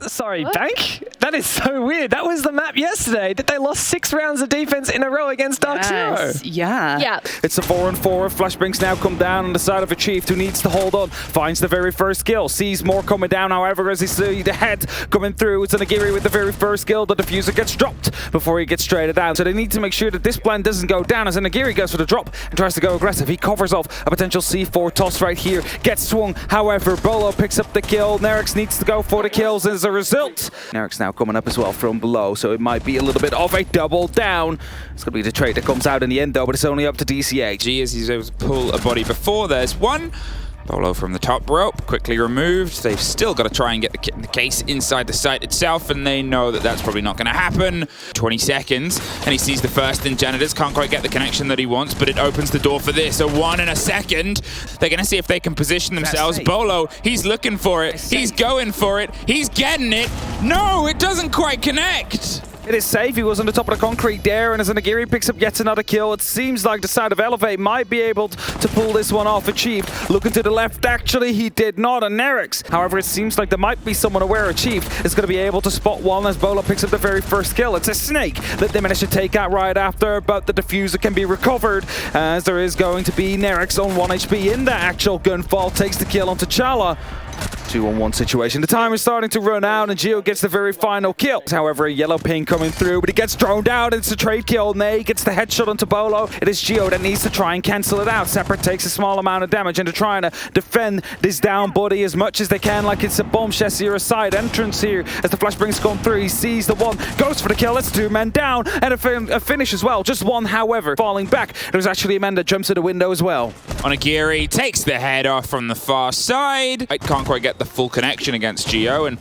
Sorry, What? Bank? That is so weird. That was the map yesterday that they lost 6 rounds of defense in a row against Dark Zero. Yeah. Yeah. It's a 4-on-4. Flashbangs now come down on the side of a Chief who needs to hold on. Finds the very first kill. Sees more coming down, however, as he sees the head coming through. It's Onigiri with the very first kill. The diffuser gets dropped before he gets traded out. So they need to make sure that this plan doesn't go down as Onigiri goes for the drop and tries to go aggressive. He covers off a potential C4 toss right here. Gets swung, however, Bolo picks up the kill. Nerix needs to go for the kills as a result. Nerix now coming up as well from below, so it might be a little bit of a double down. It's going to be the trade that comes out in the end, though, but it's only up to DCH. As he's able to pull a body before there's one. Bolo from the top rope, quickly removed. They've still got to try and get the case inside the site itself, and they know that that's probably not going to happen. 20 seconds, and he sees the first in Janitors. Can't quite get the connection that he wants, but it opens the door for this. A 1 in a second. They're going to see if they can position themselves. Bolo, he's looking for it. He's going for it. He's getting it. No, it doesn't quite connect. It is safe. He was on the top of the concrete there, and as Onigiri picks up yet another kill, it seems like the side of Elevate might be able to pull this one off. Achieved. Looking to the left, actually, he did not, and Nerix. However, it seems like there might be someone aware Achieved is going to be able to spot one as Bolo picks up the very first kill. It's a snake that they managed to take out right after, but the diffuser can be recovered as there is going to be Nerix on 1 HP in the actual gunfall. Takes the kill onto Chala. 2-on-1 situation. The time is starting to run out, and Gio gets the very final kill. However, a yellow ping coming through, but he gets droned out. It's a trade kill. Nay gets the headshot onto Bolo. It is Gio that needs to try and cancel it out. Separate takes a small amount of damage, and they're trying to defend this down body as much as they can, like it's a bomb chassis or a side entrance here. As the flashbangs come through, he sees the one, goes for the kill. It's 2 men down, and a finish as well. Just one, however, falling back. There's actually a man that jumps to the window as well. Onigiri takes the head off from the far side. I can't quite get the full connection against Gio, and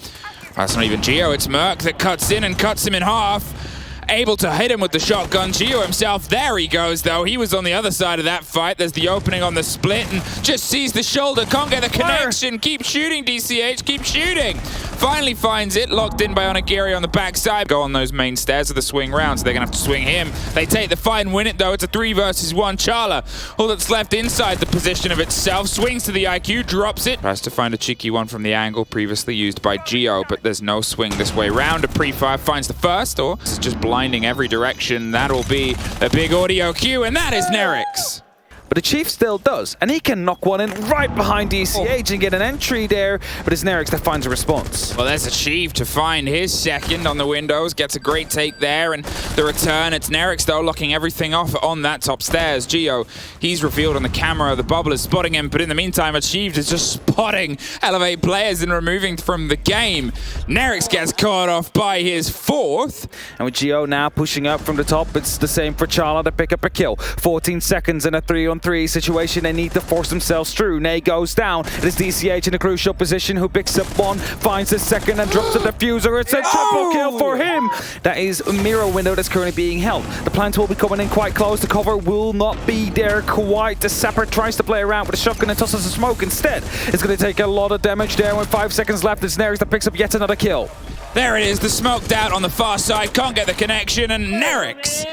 that's not even Gio, it's Merc that cuts in and cuts him in half. Able to hit him with the shotgun. Gio himself, there he goes though. He was on the other side of that fight. There's the opening on the split and just sees the shoulder. Can't get the connection. Keep shooting, DCH, keep shooting. Finally finds it, locked in by Onigiri on the backside. Go on those main stairs of the swing round, so they're gonna have to swing him. They take the fight and win it though. It's a 3 versus 1. Chala, all that's left inside the position of itself, swings to the IQ, drops it. Tries to find a cheeky one from the angle previously used by Gio, but there's no swing this way round. A pre-fire finds the first, or this is just blinding every direction. That'll be a big audio cue, and that is Nerix. But the Chief still does, and he can knock one in right behind DCH and get an entry there, but it's Nerix that finds a response. Well, there's a Chief to find his second on the windows, gets a great take there, and the return, it's Nerix though, locking everything off on that top stairs. Gio, he's revealed on the camera, the bubble is spotting him, but in the meantime, Achieved is just spotting Elevate players and removing from the game. Nerix gets caught off by his 4th. And with Gio now pushing up from the top, it's the same for Chala to pick up a kill. 14 seconds in a 3-on-3 situation. They need to force themselves through. Nay goes down. It is DCH in a crucial position who picks up one, finds the second and drops the diffuser. It's a triple kill for him. That is a mirror window that's currently being held. The plant will be coming in quite close. The cover will not be there quite. The Sapper tries to play around with a shotgun and tosses the smoke instead. It's going to take a lot of damage there. With 5 seconds left, it's Nerix that picks up yet another kill. There it is, the smoked out on the far side, can't get the connection, and Nerix.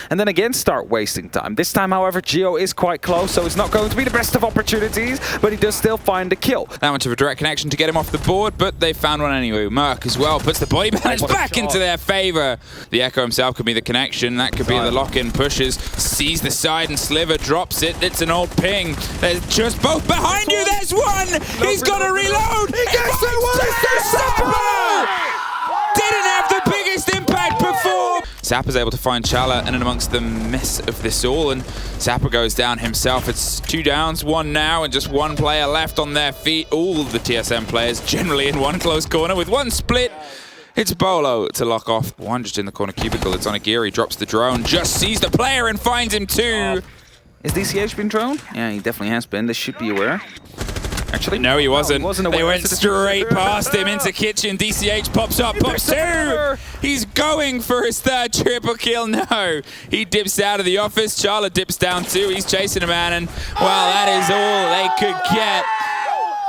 And then again start wasting time. This time, however, Gio is quite close, so it's not going to be the best of opportunities, but he does still find the kill. That much of a direct connection to get him off the board, but they found one anyway. Merc as well puts the body balance back into their favor. The Echo himself could be the connection. That could be the lock-in, pushes, sees the side, and Sliver drops it. It's an old ping. There's just both behind you. There's one. He's got to reload. He gets the Didn't have the biggest impact before. Zappa's able to find Chala in and amongst the mess of this all, and Zappa goes down himself. It's 2 downs, 1 now, and just 1 player left on their feet. All of the TSM players generally in 1 close corner with 1 split. It's Bolo to lock off. 1 just in the corner cubicle. It's Onigiri, drops the drone, just sees the player and finds him too. Is DCH been droned? Yeah, he definitely has been. They should be aware. Actually, no, he wasn't. They went aware. straight past him into kitchen. DCH pops up, pops 2. He's going for his 3rd triple kill. No, he dips out of the office. Chala dips down too. He's chasing a man, and well, that is all they could get.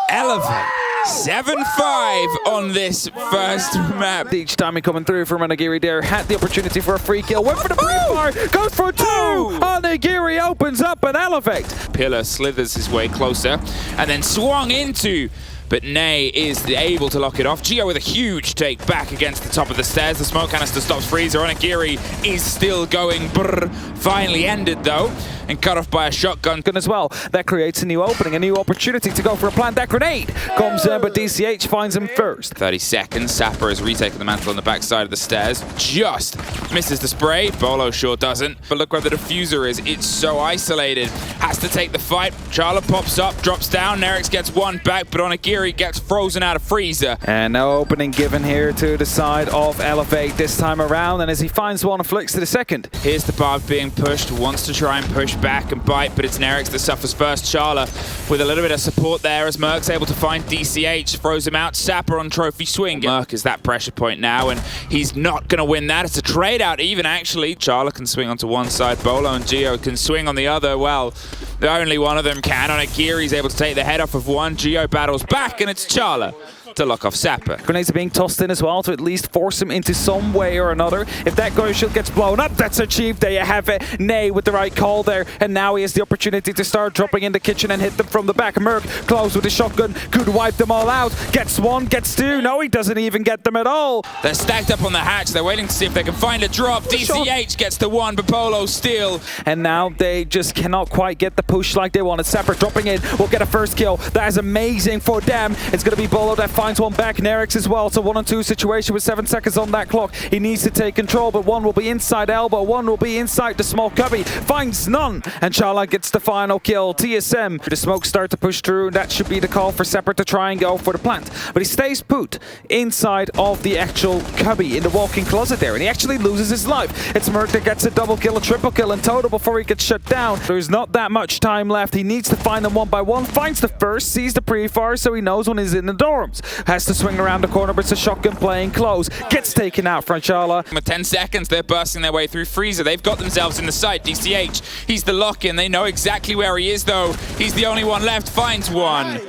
Elevate 7-5 on this first map. Each time he coming through from Onigiri there, had the opportunity for a free kill, went for the pre-fire, goes for 2! Onigiri opens up and Elevate. Pillar slithers his way closer and then swung into but Nay is able to lock it off. Gio with a huge take back against the top of the stairs. The smoke canister stops Freezer. Onigiri is still going. Brr. Finally ended though, and cut off by a shotgun as well. That creates a new opening, a new opportunity to go for a plant. That grenade comes in, but DCH finds him first. 30 seconds. Sapper is retaking the mantle on the backside of the stairs. Just misses the spray. Bolo sure doesn't. But look where the diffuser is. It's so isolated. Has to take the fight. Charla pops up, drops down. Nerix gets one back, but Onigiri gets frozen out of Freezer. And no opening given here to the side of Elevate this time around. And as he finds one, flicks to the second. Here's the Barb being pushed. Wants to try and push back and bite, but it's Nerix that suffers first. Charla with a little bit of support there as Merc's able to find DCH. Throws him out. Sapper on trophy swing. Merc is that pressure point now, and he's not going to win that. It's a trade out even, actually. Charla can swing onto one side. Bolo and Gio can swing on the other. Well, only one of them can. Onigiri's able to take the head off of one. Gio battles back, and it's Charla to lock off Sapper. Grenades are being tossed in as well to at least force him into some way or another. If that Goyo shield gets blown up, that's achieved. There you have it. Nay with the right call there, and now he has the opportunity to start dropping in the kitchen and hit them from the back. Merc close with a shotgun, could wipe them all out. Gets one, gets two. No, he doesn't even get them at all. They're stacked up on the hatch. They're waiting to see if they can find a drop. DCH gets the one, but Bolo still. And now they just cannot quite get the push like they wanted. Sapper dropping in will get a first kill. That is amazing for them. It's going to be Bolo that finds one back. Nerix as well. It's a 1-on-2 situation with 7 seconds on that clock. He needs to take control, but one will be inside elbow, one will be inside the small cubby. Finds none, and Charla gets the final kill. TSM, the smoke start to push through. That should be the call for Sapper to try and go for the plant. But he stays put inside of the actual cubby in the walk-in closet there, and he actually loses his life. It's Merc that gets a double kill, a triple kill in total before he gets shut down. There's not that much time left. He needs to find them one by one. Finds the first, sees the pre-fire, so he knows when he's in the dorms. Has to swing around the corner, but it's a shotgun playing close. Gets taken out from Charla. With 10 seconds, they're bursting their way through Freezer. They've got themselves in the sight. DCH, he's the lock-in. They know exactly where he is, though. He's the only one left. Finds one.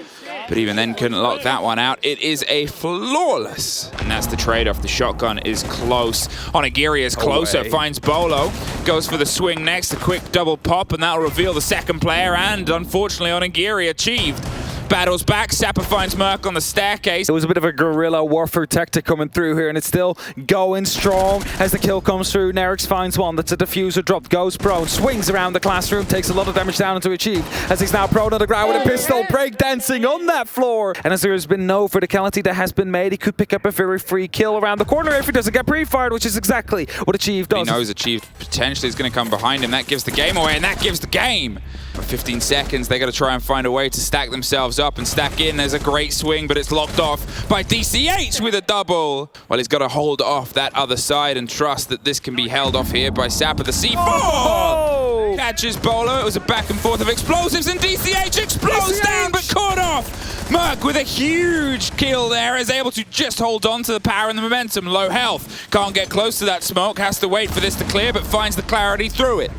But even then couldn't lock that one out. It is a flawless. And that's the trade-off. The shotgun is close. Onigiri is closer. Finds Bolo. Goes for the swing next. A quick double pop, and that'll reveal the second player. And unfortunately, Onigiri achieved. Battles back. Sapper finds Merc on the staircase. It was a bit of a guerrilla warfare tactic coming through here, and it's still going strong as the kill comes through. Nerix finds one. That's a diffuser drop. Goes prone. Swings around the classroom. Takes a lot of damage down to achieve as he's now prone on the ground with a pistol. Breakdancing on that floor. And as there has been no verticality that has been made, he could pick up a very free kill around the corner if he doesn't get pre-fired, which is exactly what Achieve does. He knows Achieve potentially is going to come behind him. That gives the game away, and that gives the game. For 15 seconds, they got to try and find a way to stack themselves up and stack in. There's a great swing, but it's locked off by DCH with a double. Well, he's got to hold off that other side and trust that this can be held off here by Sapper. The C4 catches Bolo. It was a back and forth of explosives, and DCH explodes down, but caught off. Merc with a huge kill there is able to just hold on to the power and the momentum. Low health. Can't get close to that smoke. Has to wait for this to clear, but finds the clarity through it.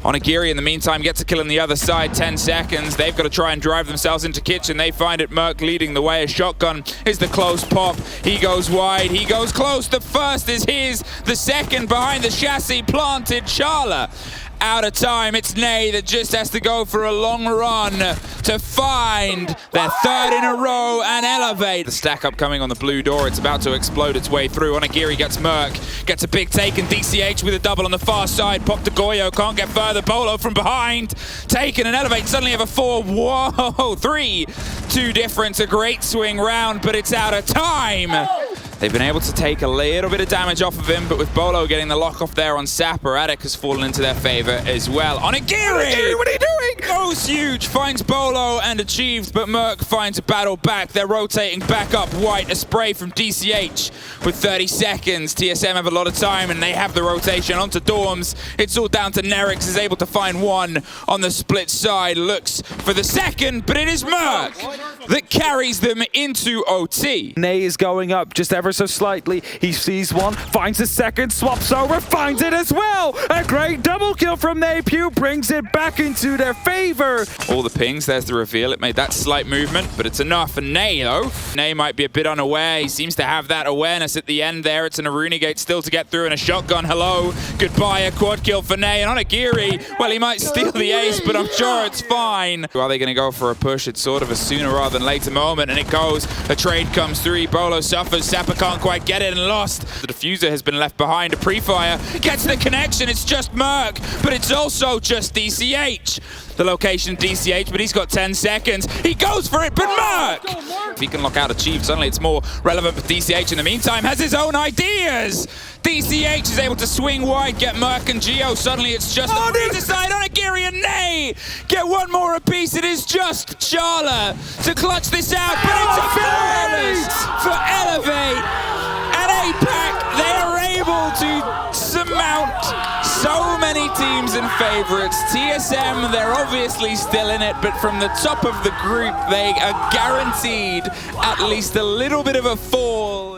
Onigiri, in the meantime, gets a kill on the other side. 10 seconds. They've got to try and drive themselves into kitchen. They find it. Merc leading the way. A shotgun is the close pop. He goes wide. He goes close. The first is his. The second behind the chassis planted. Charla out of time. It's Nay that just has to go for a long run to find their third in a row and Elevate. The stack up coming on the blue door. It's about to explode its way through. Onigiri gets Merc. Gets a big take, and DCH with a double on the far side. Pop to Goyo. Can't get further. Bolo from behind. Taken, and Elevate suddenly have a 4. Whoa, 3-2 difference. A great swing round, but it's out of time. They've been able to take a little bit of damage off of him, but with Bolo getting the lock off there on Sapper, Attic has fallen into their favor as well. Onigiri! What are you doing? Goes huge, finds Bolo and achieves, but Merc finds a battle back. They're rotating back up white. A spray from DCH with 30 seconds. TSM have a lot of time, and they have the rotation onto dorms. It's all down to Nerix, is able to find one on the split side. Looks for the second, but it is Merc that carries them into OT. Nay is going up just ever so slightly. He sees one, finds the second, swaps over, finds it as well. A great double kill from Nay. Pew brings it back into their face. favor. All the pings, there's the reveal. It made that slight movement, but it's enough for Ney, though. Ney might be a bit unaware. He seems to have that awareness at the end there. It's an Aruni gate still to get through, and a shotgun. Hello. Goodbye, a quad kill for Ney. And Onigiri, well, he might steal the ace, but I'm sure it's fine. Are they going to go for a push? It's sort of a sooner rather than later moment, and it goes. A trade comes through. Bolo suffers. Sapper can't quite get it and lost. The diffuser has been left behind. A pre-fire gets the connection. It's just Merc, but it's also just DCH. The location DCH, but he's got 10 seconds. He goes for it, but Merc! If he can lock out Achieve, suddenly it's more relevant for DCH. In the meantime, has his own ideas. DCH is able to swing wide, get Merc and Geo. Suddenly it's just the free side on Onigiri and Ney. Get one more apiece. It is just Charla to clutch this out, but it's a flawless for Elevate. And APAC, they are able to surmount so many teams and favorites. TSM, they're obviously still in it, but from the top of the group, they are guaranteed at least a little bit of a fall.